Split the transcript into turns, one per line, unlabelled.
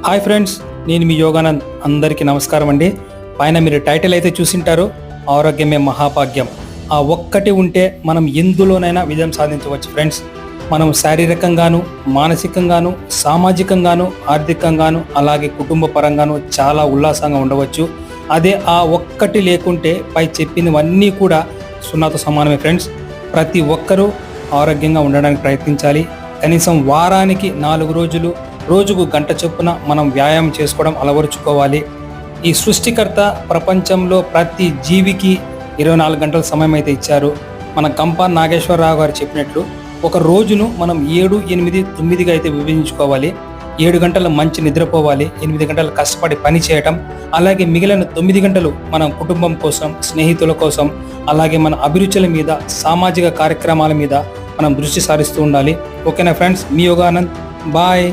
Hi friends, నేను మీ యోగానంద్. అందరికీ నమస్కారం అండి. పైన మీరు టైటిల్ అయితే చూసింటారు, ఆరోగ్యమే మహాభాగ్యం. ఆ ఒక్కటి ఉంటే మనం ఎందులోనైనా విజయం సాధించవచ్చు ఫ్రెండ్స్. మనం శారీరకంగాను, మానసికంగాను, సామాజికంగాను, ఆర్థికంగాను, అలాగే కుటుంబ పరంగాను చాలా ఉల్లాసంగా ఉండవచ్చు. అదే ఆ ఒక్కటి లేకుంటే పై చెప్పినవన్నీ కూడా సున్నాతో సమానమే ఫ్రెండ్స్. ప్రతి ఒక్కరూ ఆరోగ్యంగా ఉండడానికి ప్రయత్నించాలి. కనీసం వారానికి 4 రోజులు, రోజుకు గంట చొప్పున మనం వ్యాయామం చేసుకోవడం అలవరుచుకోవాలి. ఈ సృష్టికర్త ప్రపంచంలో ప్రతి జీవికి 24 గంటల సమయం అయితే ఇచ్చారు. మన గంప నాగేశ్వరరావు గారు చెప్పినట్లు ఒక రోజును మనం 7, 8, 9గా అయితే విభజించుకోవాలి. 7 గంటలు మంచి నిద్రపోవాలి, 8 గంటలు కష్టపడి పని చేయటం, అలాగే మిగిలిన 9 గంటలు మనం కుటుంబం కోసం, స్నేహితుల కోసం, అలాగే మన అభిరుచుల మీద, సామాజిక కార్యక్రమాల మీద మనం దృష్టి సారిస్తూ ఉండాలి. ఓకేనా ఫ్రెండ్స్, మీ యోగానంద్. బాయ్.